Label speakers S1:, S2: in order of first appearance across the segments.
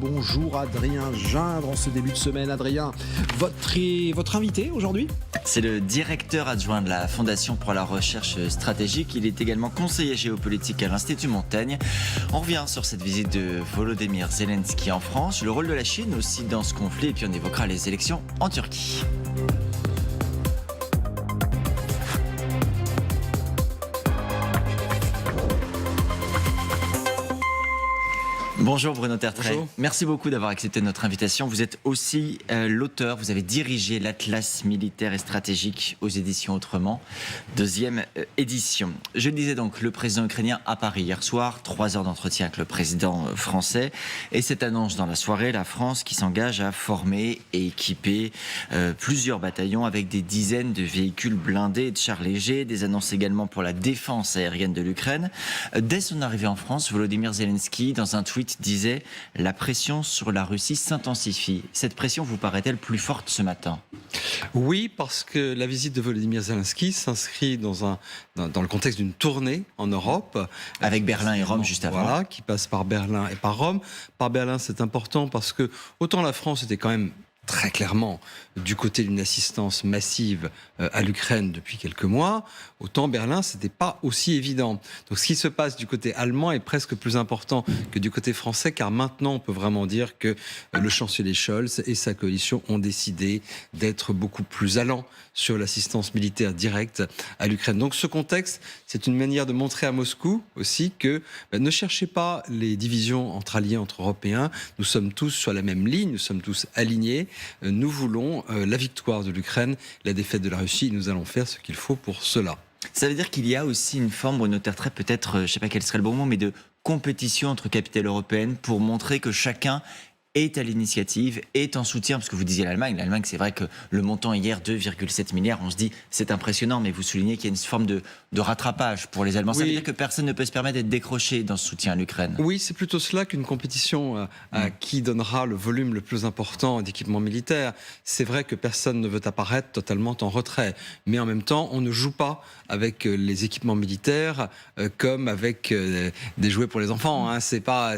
S1: Bonjour Adrien Gindre en ce début de semaine. Adrien, votre invité aujourd'hui ?
S2: C'est le directeur adjoint de la Fondation pour la recherche stratégique. Il est également conseiller géopolitique à l'Institut Montaigne. On revient sur cette visite de Volodymyr Zelensky en France, le rôle de la Chine aussi dans ce conflit, et puis on évoquera les élections en Turquie. Bonjour Bruno Tertrais.
S1: Bonjour.
S2: Merci beaucoup d'avoir accepté notre invitation. Vous êtes aussi l'auteur, vous avez dirigé l'Atlas militaire et stratégique aux éditions Autrement, deuxième édition. Je le disais donc, le président ukrainien à Paris hier soir, 3 heures d'entretien avec le président français. Et cette annonce dans la soirée, la France qui s'engage à former et équiper plusieurs bataillons avec des dizaines de véhicules blindés et de chars légers. Des annonces également pour la défense aérienne de l'Ukraine. Dès son arrivée en France, Volodymyr Zelensky, dans un tweet, disait « La pression sur la Russie s'intensifie ». Cette pression vous paraît-elle plus forte ce matin ?
S3: Oui, parce que la visite de Volodymyr Zelensky s'inscrit dans le contexte d'une tournée en Europe.
S2: Avec Berlin et Rome juste avant.
S3: Voilà, qui passe par Berlin et par Rome. Par Berlin, c'est important parce que autant la France était quand même très clairement du côté d'une assistance massive à l'Ukraine depuis quelques mois, autant Berlin, c'était pas aussi évident. Donc ce qui se passe du côté allemand est presque plus important que du côté français, car maintenant on peut vraiment dire que le chancelier Scholz et sa coalition ont décidé d'être beaucoup plus allants sur l'assistance militaire directe à l'Ukraine. Donc ce contexte, c'est une manière de montrer à Moscou aussi que ne cherchez pas les divisions entre alliés, entre Européens, nous sommes tous sur la même ligne, nous sommes tous alignés. Nous voulons la victoire de l'Ukraine, la défaite de la Russie, et nous allons faire ce qu'il faut pour cela.
S2: Ça veut dire qu'il y a aussi une forme, Bruno Tertrais, peut-être, je ne sais pas quel serait le bon mot, mais de compétition entre capitales européennes pour montrer que chacun est à l'initiative, est en soutien, parce que vous disiez l'Allemagne. L'Allemagne, c'est vrai que le montant hier, 2,7 milliards, on se dit c'est impressionnant, mais vous soulignez qu'il y a une forme de rattrapage pour les Allemands. Ça veut dire que personne ne peut se permettre d'être décroché dans ce soutien à l'Ukraine.
S3: Oui, c'est plutôt cela qu'une compétition à qui donnera le volume le plus important d'équipements militaires. C'est vrai que personne ne veut apparaître totalement en retrait, mais en même temps, on ne joue pas avec les équipements militaires comme avec des jouets pour les enfants. Hein. C'est pas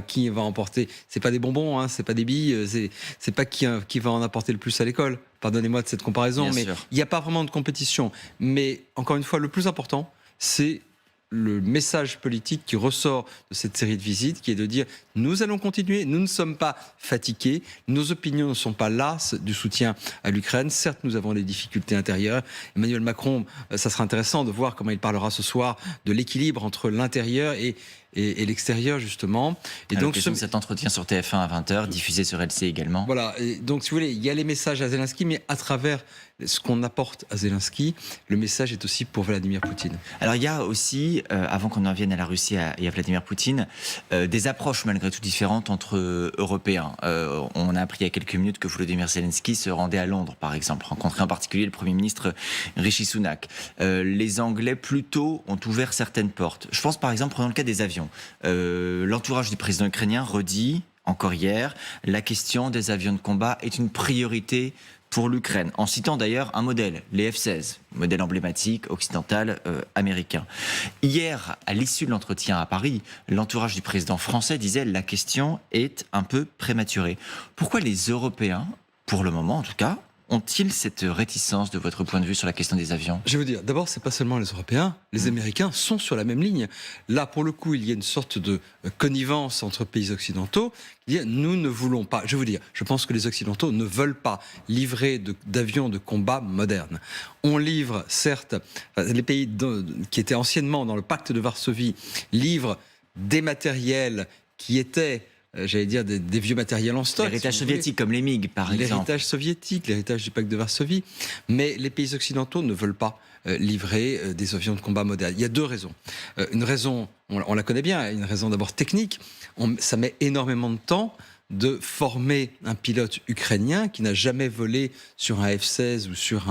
S3: qui va emporter, c'est pas des bonbons. C'est pas des billes, c'est pas qui va en apporter le plus à l'école. Pardonnez-moi de cette comparaison,
S2: Bien
S3: mais
S2: sûr.
S3: il n'y a pas vraiment de compétition. Mais encore une fois, le plus important, c'est le message politique qui ressort de cette série de visites, qui est de dire nous allons continuer, nous ne sommes pas fatigués, nos opinions ne sont pas lasses du soutien à l'Ukraine. Certes, nous avons des difficultés intérieures. Emmanuel Macron, ça sera intéressant de voir comment il parlera ce soir de l'équilibre entre l'intérieur et l'extérieur, justement.
S2: Et donc, cet entretien sur TF1 à 20h, diffusé sur LCI également.
S3: Voilà. Et donc, si vous voulez, il y a les messages à Zelensky, mais à travers ce qu'on apporte à Zelensky, le message est aussi pour Vladimir Poutine.
S2: Alors, il y a aussi, avant qu'on en vienne à la Russie et à Vladimir Poutine, des approches malgré tout différentes entre Européens. On a appris il y a quelques minutes que Volodymyr Zelensky se rendait à Londres, par exemple, rencontrer en particulier le Premier ministre Rishi Sunak. Les Anglais, plutôt, ont ouvert certaines portes. Je pense, par exemple, prenons le cas des avions. L'entourage du président ukrainien redit, encore hier, la question des avions de combat est une priorité pour l'Ukraine, en citant d'ailleurs un modèle, les F-16, modèle emblématique, occidental, américain. Hier, à l'issue de l'entretien à Paris, l'entourage du président français disait « la question est un peu prématurée ». Pourquoi les Européens, pour le moment en tout cas, ont-ils cette réticence de votre point de vue sur la question des avions ?
S3: Je veux dire, d'abord, c'est pas seulement les Européens, les Américains sont sur la même ligne. Là, pour le coup, il y a une sorte de connivence entre pays occidentaux qui dit nous ne voulons pas. Je veux dire, je pense que les Occidentaux ne veulent pas livrer d'avions de combat modernes. On livre, certes, les pays qui étaient anciennement dans le pacte de Varsovie livrent des matériels qui étaient j'allais dire des vieux matériels en stock.
S2: L'héritage soviétique, comme les MiG, par exemple.
S3: L'héritage soviétique, l'héritage du pacte de Varsovie. Mais les pays occidentaux ne veulent pas livrer des avions de combat modernes. Il y a 2 raisons. Une raison, on la connaît bien, une raison d'abord technique. Ça met énormément de temps de former un pilote ukrainien qui n'a jamais volé sur un F-16 ou sur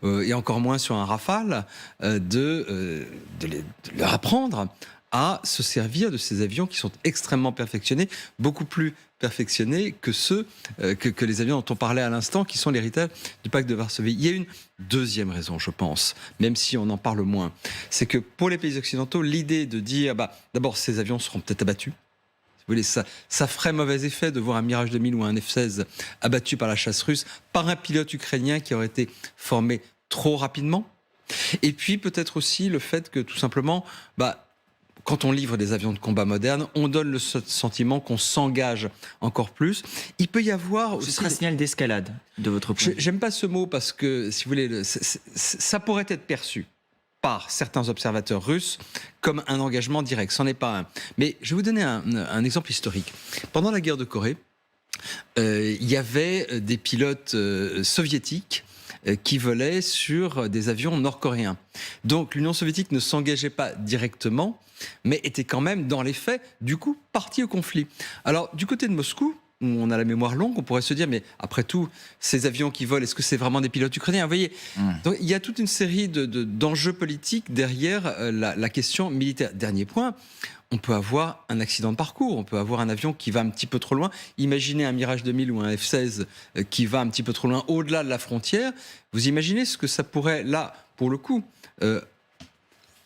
S3: et encore moins sur un Rafale, de leur apprendre à se servir de ces avions qui sont extrêmement perfectionnés, beaucoup plus perfectionnés que ceux que les avions dont on parlait à l'instant, qui sont l'héritage du pacte de Varsovie. Il y a une deuxième raison, je pense, même si on en parle moins, c'est que pour les pays occidentaux, l'idée de dire, d'abord, ces avions seront peut-être abattus. Vous voulez, ça ferait mauvais effet de voir un Mirage 2000 ou un F-16 abattu par la chasse russe par un pilote ukrainien qui aurait été formé trop rapidement. Et puis peut-être aussi le fait que tout simplement, quand on livre des avions de combat modernes, on donne le sentiment qu'on s'engage encore plus. Il peut y avoir aussi...
S2: Ce serait un signal d'escalade de votre point de vue.
S3: J'aime pas ce mot parce que, si vous voulez, ça pourrait être perçu par certains observateurs russes comme un engagement direct. C'en est pas un. Mais je vais vous donner un exemple historique. Pendant la guerre de Corée, il y avait des pilotes soviétiques qui volaient sur des avions nord-coréens. Donc l'Union soviétique ne s'engageait pas directement, mais était quand même, dans les faits, du coup, partie au conflit. Alors, du côté de Moscou, où on a la mémoire longue, on pourrait se dire, mais après tout, ces avions qui volent, est-ce que c'est vraiment des pilotes ukrainiens? Vous voyez, donc, il y a toute une série d'enjeux politiques derrière la question militaire. Dernier point, on peut avoir un accident de parcours, on peut avoir un avion qui va un petit peu trop loin. Imaginez un Mirage 2000 ou un F-16 qui va un petit peu trop loin, au-delà de la frontière. Vous imaginez ce que ça pourrait, là, pour le coup...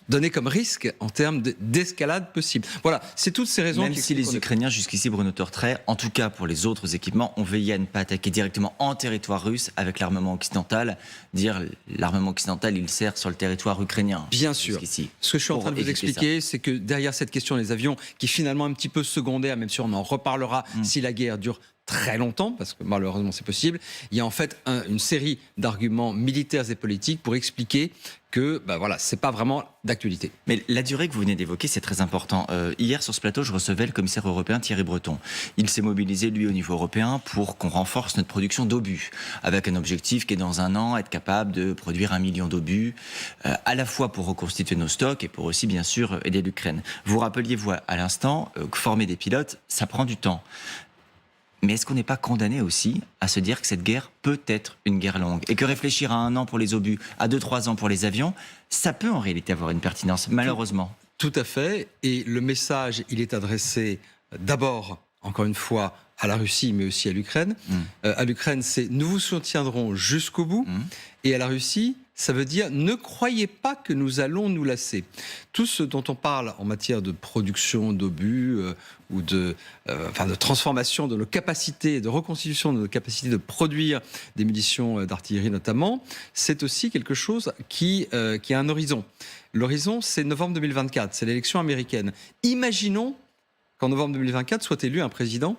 S3: donné comme risque en termes d'escalade possible. Voilà, c'est toutes ces raisons...
S2: Même si les Ukrainiens, jusqu'ici, Bruno Tertrais, en tout cas pour les autres équipements, ont veillé à ne pas attaquer directement en territoire russe avec l'armement occidental. Dire l'armement occidental, il sert sur le territoire ukrainien.
S3: Bien sûr. Ce que je suis en train de vous expliquer, c'est que derrière cette question des avions, qui est finalement un petit peu secondaire, même si on en reparlera si la guerre dure très longtemps, parce que malheureusement c'est possible, il y a en fait une série d'arguments militaires et politiques pour expliquer que c'est pas vraiment d'actualité.
S2: Mais la durée que vous venez d'évoquer, c'est très important. Hier, sur ce plateau, je recevais le commissaire européen Thierry Breton. Il s'est mobilisé, lui, au niveau européen, pour qu'on renforce notre production d'obus, avec un objectif qui est, dans un an, être capable de produire 1 million d'obus, à la fois pour reconstituer nos stocks et pour aussi, bien sûr, aider l'Ukraine. Vous rappeliez-vous à l'instant que former des pilotes, ça prend du temps. Mais est-ce qu'on n'est pas condamné aussi à se dire que cette guerre peut être une guerre longue et que réfléchir à 1 an pour les obus, à 2-3 ans pour les avions, ça peut en réalité avoir une pertinence, malheureusement.
S3: Tout à fait. Et le message, il est adressé d'abord, encore une fois, à la Russie, mais aussi à l'Ukraine. À l'Ukraine, c'est « nous vous soutiendrons jusqu'au bout ». Et à la Russie, ça veut dire « ne croyez pas que nous allons nous lasser ». Tout ce dont on parle en matière de production d'obus ou de transformation de nos capacités, de reconstitution de nos capacités de produire des munitions d'artillerie notamment, c'est aussi quelque chose qui a un horizon. L'horizon, c'est novembre 2024, c'est l'élection américaine. Imaginons qu'en novembre 2024 soit élu un président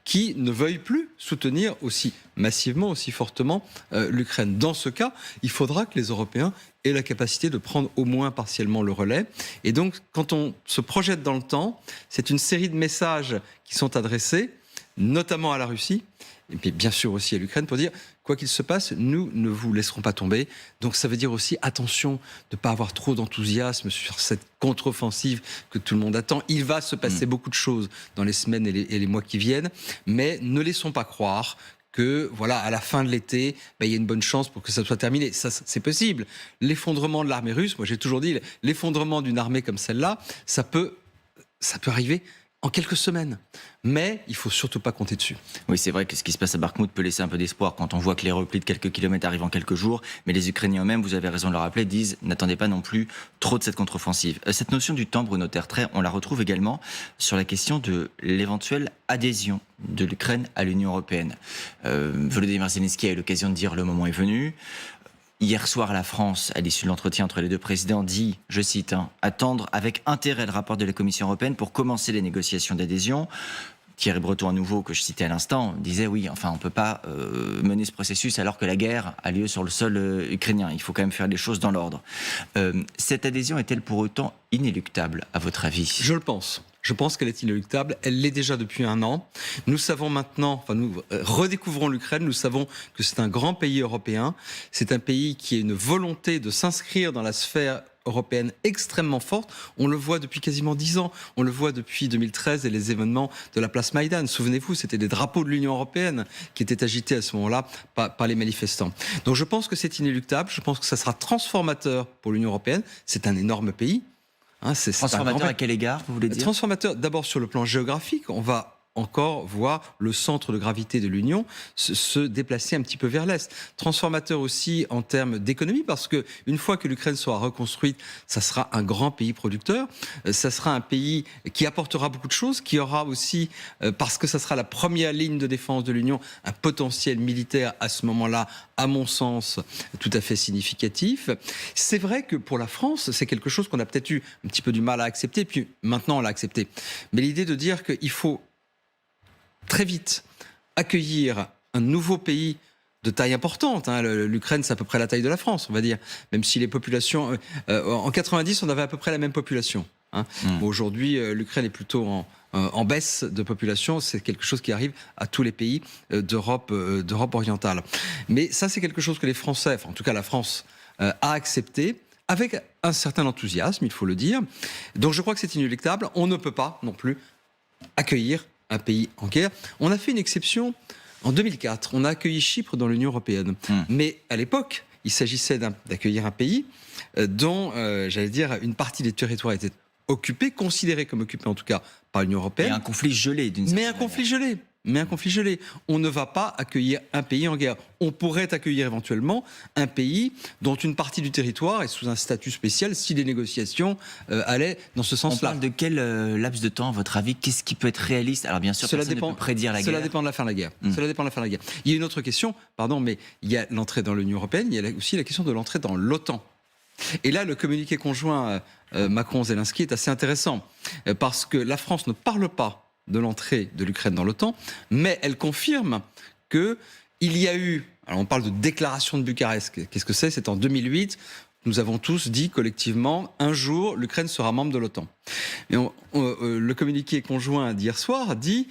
S3: qui ne veuille plus soutenir aussi massivement, aussi fortement l'Ukraine. Dans ce cas, il faudra que les Européens aient la capacité de prendre au moins partiellement le relais. Et donc, quand on se projette dans le temps, c'est une série de messages qui sont adressés, notamment à la Russie, et puis bien sûr aussi à l'Ukraine, pour dire, quoi qu'il se passe, nous ne vous laisserons pas tomber. Donc ça veut dire aussi, attention, de ne pas avoir trop d'enthousiasme sur cette contre-offensive que tout le monde attend. Il va se passer beaucoup de choses dans les semaines et les mois qui viennent, mais ne laissons pas croire que, à la fin de l'été, il y a une bonne chance pour que ça soit terminé. Ça, c'est possible. L'effondrement de l'armée russe, moi j'ai toujours dit, l'effondrement d'une armée comme celle-là, ça peut arriver en quelques semaines. Mais il ne faut surtout pas compter dessus.
S2: Oui, c'est vrai que ce qui se passe à Bakhmout peut laisser un peu d'espoir quand on voit que les replis de quelques kilomètres arrivent en quelques jours. Mais les Ukrainiens eux-mêmes, vous avez raison de le rappeler, disent n'attendez pas non plus trop de cette contre-offensive. Cette notion du temps, Bruno Tertrais, on la retrouve également sur la question de l'éventuelle adhésion de l'Ukraine à l'Union européenne. Volodymyr Zelensky a eu l'occasion de dire le moment est venu. Hier soir, la France, à l'issue de l'entretien entre les deux présidents, dit, je cite, attendre avec intérêt le rapport de la Commission européenne pour commencer les négociations d'adhésion. Thierry Breton, à nouveau, que je citais à l'instant, disait oui, on ne peut pas mener ce processus alors que la guerre a lieu sur le sol ukrainien. Il faut quand même faire les choses dans l'ordre. Cette adhésion est-elle pour autant inéluctable, à votre avis ?
S3: Je le pense. Je pense qu'elle est inéluctable. Elle l'est déjà depuis 1 an. Nous savons maintenant, nous redécouvrons l'Ukraine. Nous savons que c'est un grand pays européen. C'est un pays qui a une volonté de s'inscrire dans la sphère européenne extrêmement forte. On le voit depuis quasiment 10 ans. On le voit depuis 2013 et les événements de la place Maïdan. Souvenez-vous, c'était des drapeaux de l'Union européenne qui étaient agités à ce moment-là par les manifestants. Donc je pense que c'est inéluctable. Je pense que ça sera transformateur pour l'Union européenne. C'est un énorme pays.
S2: Transformateur à quel égard, vous voulez dire ?
S3: Transformateur, d'abord sur le plan géographique. On va encore voir le centre de gravité de l'Union se déplacer un petit peu vers l'Est. Transformateur aussi en termes d'économie, parce que une fois que l'Ukraine sera reconstruite, ça sera un grand pays producteur, ça sera un pays qui apportera beaucoup de choses, qui aura aussi, parce que ça sera la première ligne de défense de l'Union, un potentiel militaire à ce moment-là, à mon sens, tout à fait significatif. C'est vrai que pour la France, c'est quelque chose qu'on a peut-être eu un petit peu du mal à accepter, puis maintenant on l'a accepté. Mais l'idée de dire qu'il faut très vite accueillir un nouveau pays de taille importante. L'Ukraine, c'est à peu près la taille de la France, on va dire. Même si les populations... en 90, on avait à peu près la même population. Aujourd'hui, l'Ukraine est plutôt en baisse de population. C'est quelque chose qui arrive à tous les pays d'Europe orientale. Mais ça, c'est quelque chose que les Français, enfin en tout cas la France, a accepté avec un certain enthousiasme, il faut le dire. Donc je crois que c'est inéluctable. On ne peut pas non plus accueillir un pays en guerre. On a fait une exception en 2004. On a accueilli Chypre dans l'Union européenne. Mais à l'époque, il s'agissait d'accueillir un pays dont, j'allais dire, une partie des territoires était occupée, considérée comme occupée en tout cas par l'Union européenne.
S2: Et un conflit gelé d'une certaine manière. Mais un conflit gelé. On ne va pas accueillir un pays en guerre. On pourrait accueillir éventuellement un pays dont une partie du territoire est sous un statut spécial si les négociations allaient dans ce sens-là. On parle de quel laps de temps, à votre avis? Qu'est-ce qui peut être réaliste? Alors bien sûr, personne ne peut prédire la guerre.
S3: Cela dépend de la fin de la guerre. Cela dépend de la fin de la guerre. Il y a une autre question, mais il y a l'entrée dans l'Union européenne, il y a aussi la question de l'entrée dans l'OTAN. Et là, le communiqué conjoint Macron-Zelensky est assez intéressant, parce que la France ne parle pas de l'entrée de l'Ukraine dans l'OTAN, mais elle confirme qu'il y a eu, alors on parle de déclaration de Bucarest, qu'est-ce que c'est? C'est en 2008, nous avons tous dit collectivement, un jour, l'Ukraine sera membre de l'OTAN. Et le communiqué conjoint d'hier soir dit...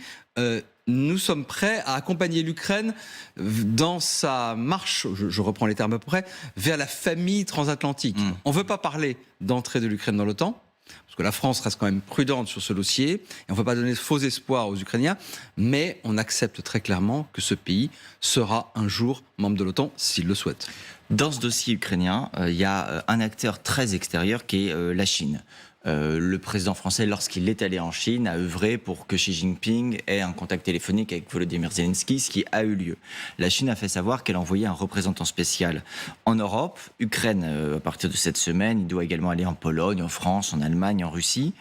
S3: nous sommes prêts à accompagner l'Ukraine dans sa marche, je reprends les termes à peu près, vers la famille transatlantique. On ne veut pas parler d'entrée de l'Ukraine dans l'OTAN, parce que la France reste quand même prudente sur ce dossier, et on ne veut pas donner de faux espoirs aux Ukrainiens, mais on accepte très clairement que ce pays sera un jour membre de l'OTAN, s'il le souhaite.
S2: Dans ce dossier ukrainien, il y a un acteur très extérieur qui est la Chine. Le président français, lorsqu'il est allé en Chine, a œuvré pour que Xi Jinping ait un contact téléphonique avec Volodymyr Zelensky, ce qui a eu lieu. La Chine a fait savoir qu'elle envoyait un représentant spécial en Europe. Ukraine, à partir de cette semaine, il doit également aller en Pologne, en France, en Allemagne, en Russie.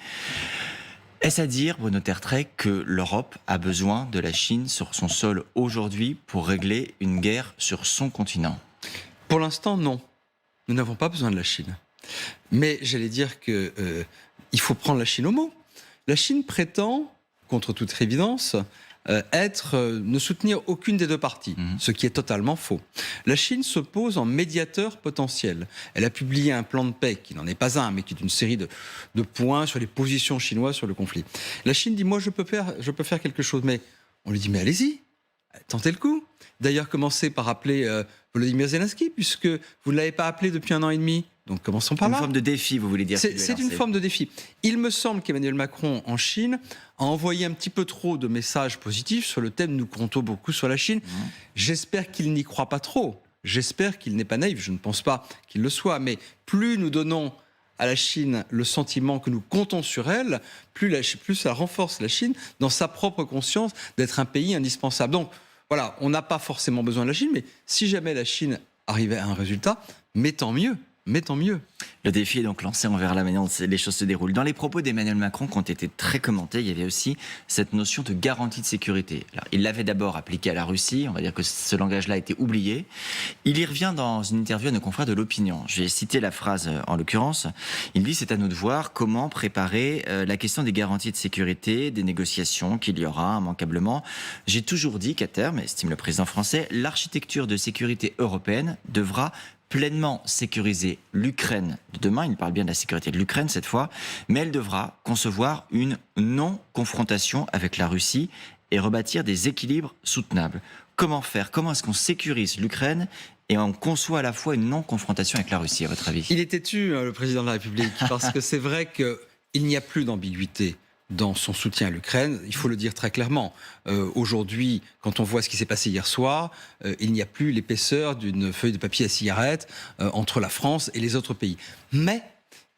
S2: Est-ce à dire, Bruno Tertrais, que l'Europe a besoin de la Chine sur son sol aujourd'hui pour régler une guerre sur son continent?
S3: Pour l'instant, non. Nous n'avons pas besoin de la Chine. Mais j'allais dire que il faut prendre la Chine au mot. La Chine prétend, contre toute évidence, ne soutenir aucune des deux parties, ce qui est totalement faux. La Chine se pose en médiateur potentiel. Elle a publié un plan de paix, qui n'en est pas un, mais qui est une série de points sur les positions chinoises sur le conflit. La Chine dit, moi je peux faire quelque chose, mais on lui dit, mais allez-y, tentez le coup. D'ailleurs, commencez par appeler Volodymyr Zelensky, puisque vous ne l'avez pas appelé depuis 1 an et demi. Donc commençons par là.
S2: Une forme de défi, vous voulez dire?
S3: C'est une forme de défi. Il me semble qu'Emmanuel Macron, en Chine, a envoyé un petit peu trop de messages positifs sur le thème « Nous comptons beaucoup sur la Chine ». J'espère qu'il n'y croit pas trop. J'espère qu'il n'est pas naïf. Je ne pense pas qu'il le soit. Mais plus nous donnons à la Chine le sentiment que nous comptons sur elle, plus ça renforce la Chine dans sa propre conscience d'être un pays indispensable. Donc voilà, on n'a pas forcément besoin de la Chine, mais si jamais la Chine arrivait à un résultat, mais tant mieux. Mais tant mieux.
S2: Le défi est donc lancé, on verra la manière dont les choses se déroulent. Dans les propos d'Emmanuel Macron qui ont été très commentés, il y avait aussi cette notion de garantie de sécurité. Alors, il l'avait d'abord appliqué à la Russie, on va dire que ce langage-là a été oublié. Il y revient dans une interview à nos confrères de l'Opinion. Je vais citer la phrase en l'occurrence. Il dit « C'est à nous de voir comment préparer la question des garanties de sécurité, des négociations qu'il y aura immanquablement. J'ai toujours dit qu'à terme, estime le président français, l'architecture de sécurité européenne devra pleinement sécuriser l'Ukraine de demain, il parle bien de la sécurité de l'Ukraine cette fois, mais elle devra concevoir une non-confrontation avec la Russie et rebâtir des équilibres soutenables. Comment faire? Comment est-ce qu'on sécurise l'Ukraine et on conçoit à la fois une non-confrontation avec la Russie, à votre avis?
S3: Il est têtu, le président de la République, parce que c'est vrai qu'il n'y a plus d'ambiguïté dans son soutien à l'Ukraine. Il faut le dire très clairement. Aujourd'hui, quand on voit ce qui s'est passé hier soir, il n'y a plus l'épaisseur d'une feuille de papier à cigarette entre la France et les autres pays. Mais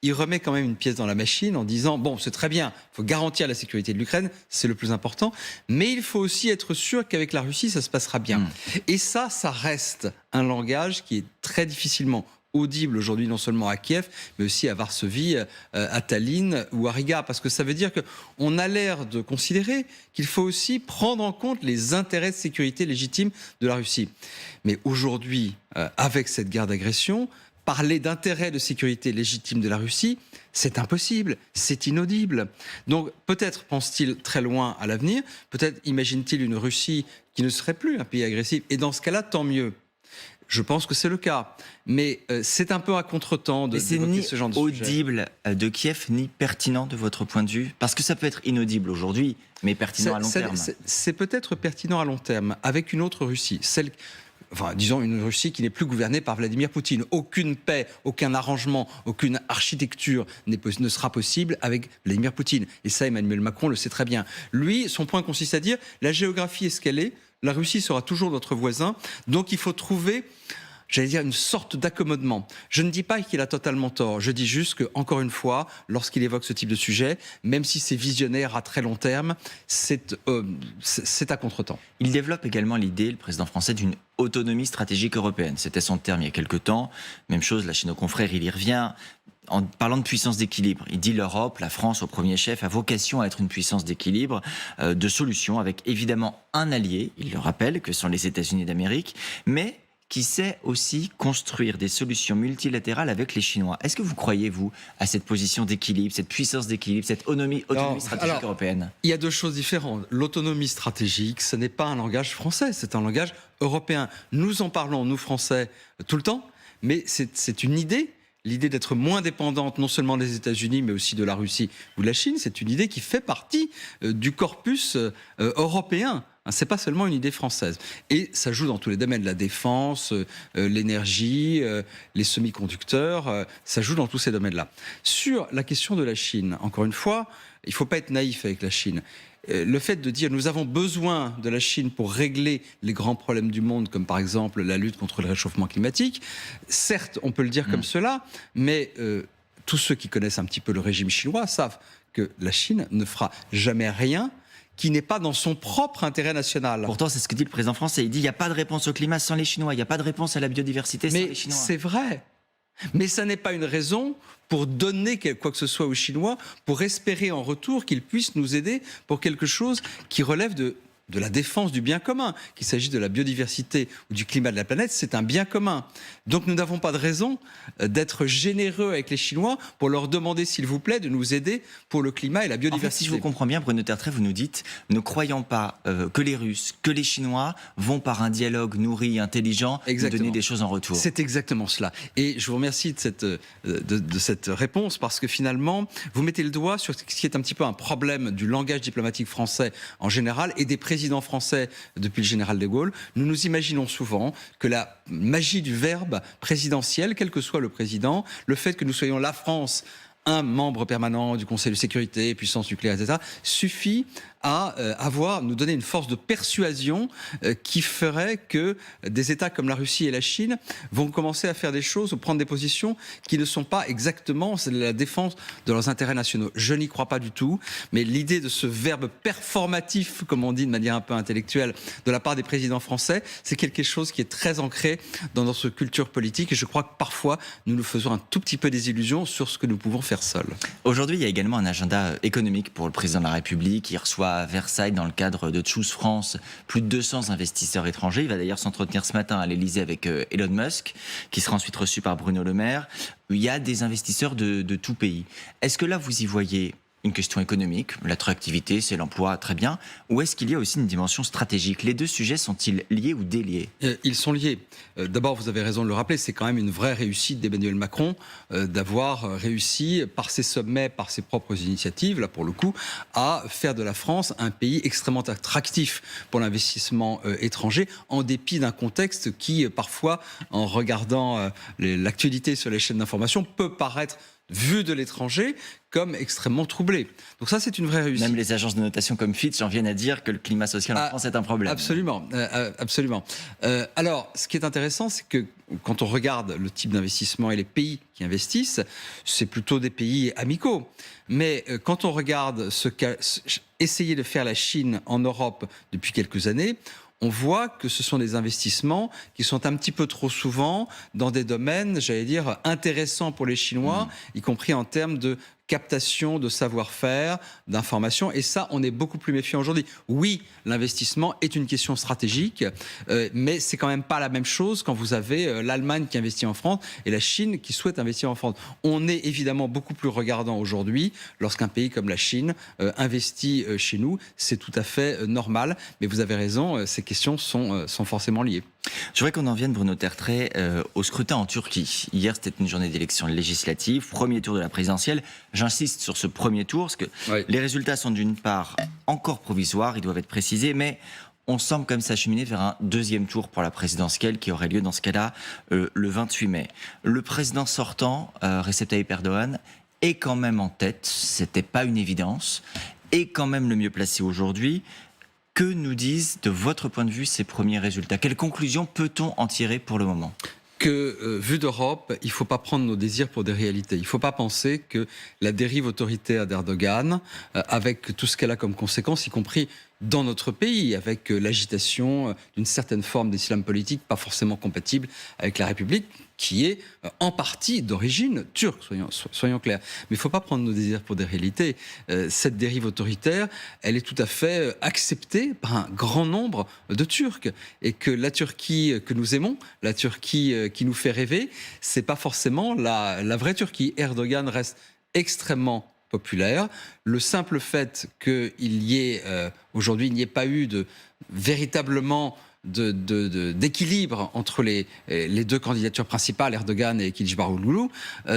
S3: il remet quand même une pièce dans la machine en disant, bon, c'est très bien, il faut garantir la sécurité de l'Ukraine, c'est le plus important, mais il faut aussi être sûr qu'avec la Russie, ça se passera bien. Et ça reste un langage qui est très difficilement audible aujourd'hui, non seulement à Kiev, mais aussi à Varsovie, à Tallinn ou à Riga, parce que ça veut dire qu'on a l'air de considérer qu'il faut aussi prendre en compte les intérêts de sécurité légitimes de la Russie. Mais aujourd'hui, avec cette guerre d'agression, parler d'intérêts de sécurité légitimes de la Russie, c'est impossible, c'est inaudible. Donc peut-être pense-t-il très loin à l'avenir, peut-être imagine-t-il une Russie qui ne serait plus un pays agressif, et dans ce cas-là, tant mieux. Je pense que c'est le cas, mais c'est un peu à contretemps d'évoquer ce genre de sujet.
S2: C'est ni audible de Kiev, ni pertinent de votre point de vue? Parce que ça peut être inaudible aujourd'hui, mais pertinent à long terme.
S3: C'est peut-être pertinent à long terme, avec une autre Russie, disons une Russie qui n'est plus gouvernée par Vladimir Poutine. Aucune paix, aucun arrangement, aucune architecture ne sera possible avec Vladimir Poutine. Et ça, Emmanuel Macron le sait très bien. Lui, son point consiste à dire, la géographie est ce qu'elle est, la Russie sera toujours notre voisin, donc il faut trouver, j'allais dire, une sorte d'accommodement. Je ne dis pas qu'il a totalement tort, je dis juste que, encore une fois, lorsqu'il évoque ce type de sujet, même si c'est visionnaire à très long terme, c'est à contretemps.
S2: Il développe également l'idée, le président français, d'une autonomie stratégique européenne. C'était son terme il y a quelque temps. Même chose, là, chez nos confrères, il y revient. En parlant de puissance d'équilibre, il dit l'Europe, la France au premier chef, a vocation à être une puissance d'équilibre, de solution, avec évidemment un allié, il le rappelle, que sont les États-Unis d'Amérique, mais qui sait aussi construire des solutions multilatérales avec les Chinois. Est-ce que vous croyez, vous, à cette position d'équilibre, cette puissance d'équilibre, cette autonomie stratégique européenne?
S3: Il y a deux choses différentes. L'autonomie stratégique, ce n'est pas un langage français, c'est un langage européen. Nous en parlons, nous Français, tout le temps, mais c'est une idée. L'idée d'être moins dépendante non seulement des États-Unis, mais aussi de la Russie ou de la Chine, c'est une idée qui fait partie du corpus européen. C'est pas seulement une idée française. Et ça joue dans tous les domaines, la défense, l'énergie, les semi-conducteurs, ça joue dans tous ces domaines-là. Sur la question de la Chine, encore une fois, il ne faut pas être naïf avec la Chine. Le fait de dire nous avons besoin de la Chine pour régler les grands problèmes du monde, comme par exemple la lutte contre le réchauffement climatique, certes, on peut le dire comme cela, mais tous ceux qui connaissent un petit peu le régime chinois savent que la Chine ne fera jamais rien qui n'est pas dans son propre intérêt national.
S2: Pourtant, c'est ce que dit le président français. Il dit il n'y a pas de réponse au climat sans les Chinois, il n'y a pas de réponse à la biodiversité sans les Chinois.
S3: Mais c'est vrai. Mais ça n'est pas une raison pour donner quoi que ce soit aux Chinois, pour espérer en retour qu'ils puissent nous aider pour quelque chose qui relève de la défense du bien commun. Qu'il s'agisse de la biodiversité ou du climat de la planète, c'est un bien commun. Donc nous n'avons pas de raison d'être généreux avec les Chinois pour leur demander, s'il vous plaît, de nous aider pour le climat et la biodiversité.
S2: En fait, si je vous comprends bien, Bruno Tertrais, vous nous dites, ne croyons pas que les Russes, que les Chinois vont par un dialogue nourri, intelligent, nous donner des choses en retour.
S3: C'est exactement cela. Et je vous remercie de cette réponse, parce que finalement, vous mettez le doigt sur ce qui est un petit peu un problème du langage diplomatique français en général et des présidents français depuis le général de Gaulle. Nous nous imaginons souvent que la magie du verbe présidentiel, quel que soit le président, le fait que nous soyons la France, un membre permanent du Conseil de sécurité, puissance nucléaire, etc., suffit à nous donner une force de persuasion qui ferait que des États comme la Russie et la Chine vont commencer à faire des choses ou prendre des positions qui ne sont pas exactement la défense de leurs intérêts nationaux. Je n'y crois pas du tout, mais l'idée de ce verbe performatif, comme on dit de manière un peu intellectuelle, de la part des présidents français, c'est quelque chose qui est très ancré dans notre culture politique, et je crois que parfois nous nous faisons un tout petit peu des illusions sur ce que nous pouvons faire seuls.
S2: Aujourd'hui, il y a également un agenda économique pour le président de la République. Il reçoit à Versailles, dans le cadre de Choose France, plus de 200 investisseurs étrangers. Il va d'ailleurs s'entretenir ce matin à l'Élysée avec Elon Musk, qui sera ensuite reçu par Bruno Le Maire. Il y a des investisseurs de tout pays. Est-ce que là, vous y voyez une question économique, l'attractivité, c'est l'emploi, très bien, ou est-ce qu'il y a aussi une dimension stratégique? Les deux sujets sont-ils liés ou déliés?
S3: Ils sont liés. D'abord, vous avez raison de le rappeler, c'est quand même une vraie réussite d'Emmanuel Macron d'avoir réussi, par ses sommets, par ses propres initiatives, là pour le coup, à faire de la France un pays extrêmement attractif pour l'investissement étranger, en dépit d'un contexte qui, parfois, en regardant l'actualité sur les chaînes d'information, peut paraître, vu de l'étranger, comme extrêmement troublé. Donc ça, c'est une vraie réussite.
S2: Même les agences de notation comme Fitch en viennent à dire que le climat social en France est un problème.
S3: Absolument, absolument. Alors, ce qui est intéressant, c'est que quand on regarde le type d'investissement et les pays qui investissent, c'est plutôt des pays amicaux. Mais quand on regarde ce qu'a essayé de faire la Chine en Europe depuis quelques années, on voit que ce sont des investissements qui sont un petit peu trop souvent dans des domaines, j'allais dire, intéressants pour les Chinois, y compris en termes de captation de savoir-faire, d'information. Et ça, on est beaucoup plus méfiant aujourd'hui. Oui, l'investissement est une question stratégique, mais c'est quand même pas la même chose quand vous avez l'Allemagne qui investit en France et la Chine qui souhaite investir en France. On est évidemment beaucoup plus regardant aujourd'hui lorsqu'un pays comme la Chine investit chez nous. C'est tout à fait normal. Mais vous avez raison, ces questions sont forcément liées.
S2: Je voudrais qu'on en vienne, Bruno Tertrais, au scrutin en Turquie. Hier, c'était une journée d'élection législative, premier tour de la présidentielle. J'insiste sur ce premier tour, parce que les résultats sont d'une part encore provisoires, ils doivent être précisés, mais on semble comme s'acheminer vers un deuxième tour pour la présidentielle qui aurait lieu dans ce cas-là le 28 mai. Le président sortant, Recep Tayyip Erdogan, est quand même en tête, c'était pas une évidence, est quand même le mieux placé aujourd'hui. Que nous disent, de votre point de vue, ces premiers résultats? Quelles conclusions peut-on en tirer pour le moment?
S3: Que, vu d'Europe, il ne faut pas prendre nos désirs pour des réalités. Il ne faut pas penser que la dérive autoritaire d'Erdogan, avec tout ce qu'elle a comme conséquence, y compris dans notre pays, avec l'agitation d'une certaine forme d'islam politique, pas forcément compatible avec la République, qui est en partie d'origine turque, soyons clairs. Mais il ne faut pas prendre nos désirs pour des réalités. Cette dérive autoritaire, elle est tout à fait acceptée par un grand nombre de Turcs. Et que la Turquie que nous aimons, la Turquie qui nous fait rêver, c'est pas forcément la vraie Turquie. Erdogan reste extrêmement populaire. Le simple fait qu'il y ait, aujourd'hui, il n'y ait pas eu de véritablement d'équilibre entre les deux candidatures principales, Erdogan et Kılıçdaroğlu,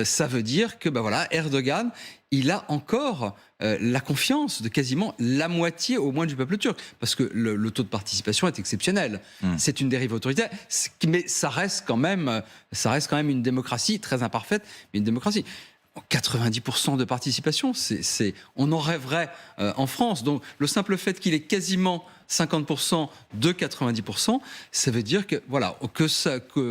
S3: ça veut dire que Erdogan, il a encore la confiance de quasiment la moitié au moins du peuple turc, parce que le taux de participation est exceptionnel. C'est une dérive autoritaire, mais ça reste quand même une démocratie très imparfaite, mais une démocratie. 90% de participation, on en rêverait en France. Donc le simple fait qu'il ait quasiment 50% de 90%, ça veut dire que,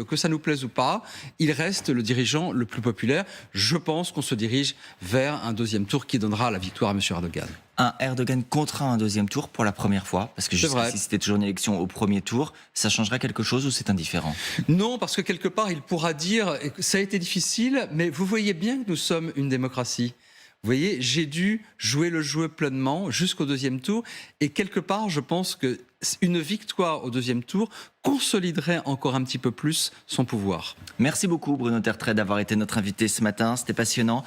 S3: que ça nous plaise ou pas, il reste le dirigeant le plus populaire. Je pense qu'on se dirige vers un deuxième tour qui donnera la victoire à M. Erdogan.
S2: Un Erdogan contraint un deuxième tour pour la première fois, parce que jusqu'ici c'était toujours une élection au premier tour, ça changera quelque chose ou c'est indifférent?
S3: Non, parce que quelque part il pourra dire, ça a été difficile, mais vous voyez bien que nous sommes une démocratie. Vous voyez, j'ai dû jouer le jeu pleinement jusqu'au deuxième tour, et quelque part je pense qu'une victoire au deuxième tour consoliderait encore un petit peu plus son pouvoir.
S2: Merci beaucoup Bruno Tertrais d'avoir été notre invité ce matin, c'était passionnant.